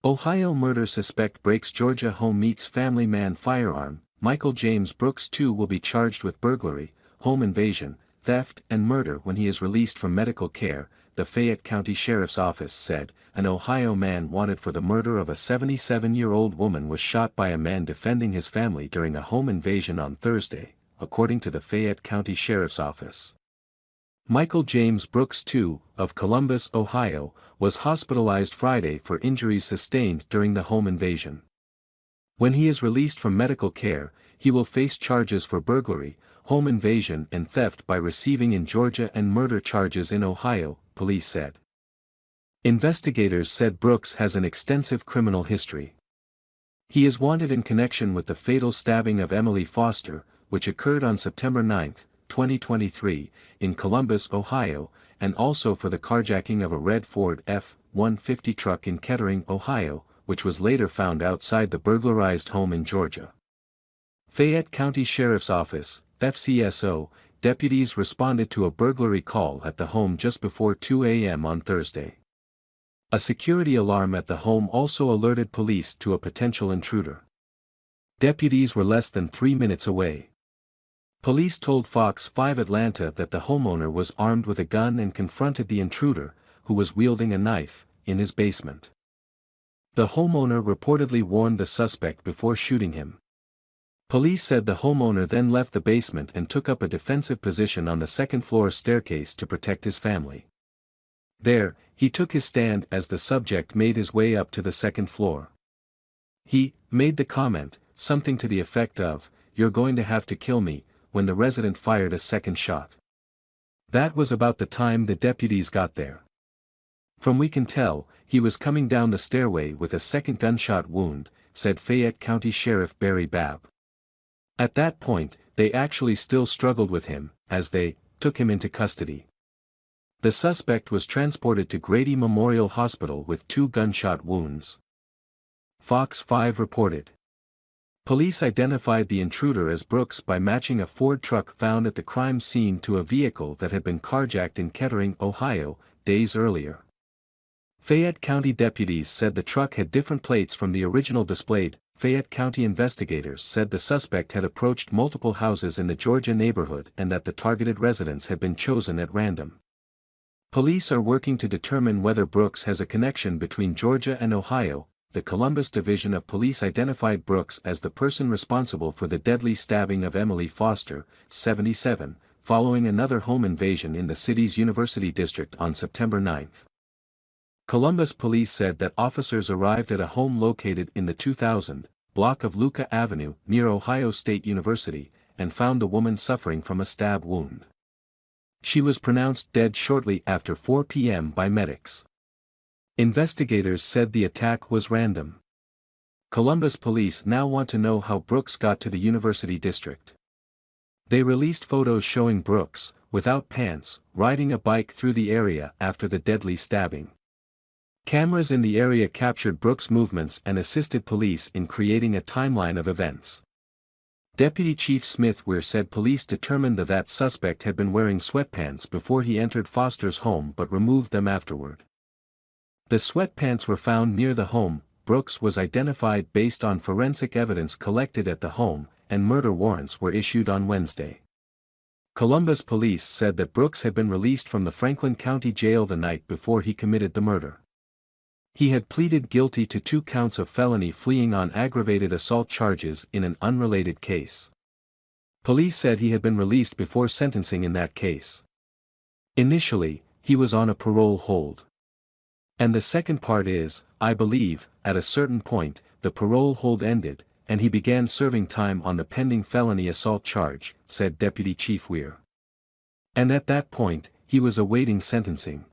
Ohio murder suspect breaks Georgia home meets family man firearm. Michael James Brooks too will be charged with burglary, home invasion, theft and murder when he is released from medical care, the Fayette County Sheriff's Office said. An Ohio man wanted for the murder of a 77-year-old woman was shot by a man defending his family during a home invasion on Thursday, according to the Fayette County Sheriff's Office. Michael James Brooks II, of Columbus, Ohio, was hospitalized Friday for injuries sustained during the home invasion. When he is released from medical care, he will face charges for burglary, home invasion and theft by receiving in Georgia and murder charges in Ohio, police said. Investigators said Brooks has an extensive criminal history. He is wanted in connection with the fatal stabbing of Emily Foster, which occurred on September 9, 2023, in Columbus, Ohio, and also for the carjacking of a red Ford F-150 truck in Kettering, Ohio, which was later found outside the burglarized home in Georgia. Fayette County Sheriff's Office, FCSO, deputies responded to a burglary call at the home just before 2 a.m. on Thursday. A security alarm at the home also alerted police to a potential intruder. Deputies were less than 3 minutes away. Police told Fox 5 Atlanta that the homeowner was armed with a gun and confronted the intruder, who was wielding a knife, in his basement. The homeowner reportedly warned the suspect before shooting him. Police said the homeowner then left the basement and took up a defensive position on the second-floor staircase to protect his family. There, he took his stand as the subject made his way up to the second floor. He made the comment, something to the effect of, "You're going to have to kill me," when the resident fired a second shot. That was about the time the deputies got there. From we can tell, he was coming down the stairway with a second gunshot wound, said Fayette County Sheriff Barry Babb. At that point, they actually still struggled with him, as they took him into custody. The suspect was transported to Grady Memorial Hospital with 2 gunshot wounds. Fox 5 reported. Police identified the intruder as Brooks by matching a Ford truck found at the crime scene to a vehicle that had been carjacked in Kettering, Ohio, days earlier. Fayette County deputies said the truck had different plates from the original displayed. Fayette County investigators said the suspect had approached multiple houses in the Georgia neighborhood and that the targeted residence had been chosen at random. Police are working to determine whether Brooks has a connection between Georgia and Ohio. The Columbus Division of Police identified Brooks as the person responsible for the deadly stabbing of Emily Foster, 77, following another home invasion in the city's University District on September 9. Columbus police said that officers arrived at a home located in the 2000 block of Luca Avenue near Ohio State University, and found the woman suffering from a stab wound. She was pronounced dead shortly after 4 p.m. by medics. Investigators said the attack was random. Columbus police now want to know how Brooks got to the University District. They released photos showing Brooks, without pants, riding a bike through the area after the deadly stabbing. Cameras in the area captured Brooks' movements and assisted police in creating a timeline of events. Deputy Chief Smith Weir said police determined that suspect had been wearing sweatpants before he entered Foster's home but removed them afterward. The sweatpants were found near the home. Brooks was identified based on forensic evidence collected at the home, and murder warrants were issued on Wednesday. Columbus police said that Brooks had been released from the Franklin County Jail the night before he committed the murder. He had pleaded guilty to 2 counts of felony fleeing on aggravated assault charges in an unrelated case. Police said he had been released before sentencing in that case. Initially, he was on a parole hold. And the second part is, I believe, at a certain point, the parole hold ended, and he began serving time on the pending felony assault charge, said Deputy Chief Weir. And at that point, he was awaiting sentencing.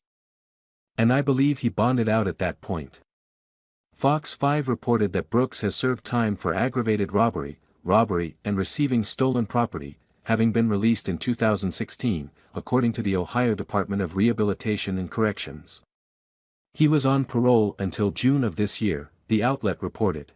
And I believe he bonded out at that point. Fox 5 reported that Brooks has served time for aggravated robbery, and receiving stolen property, having been released in 2016, according to the Ohio Department of Rehabilitation and Corrections. He was on parole until June of this year, the outlet reported.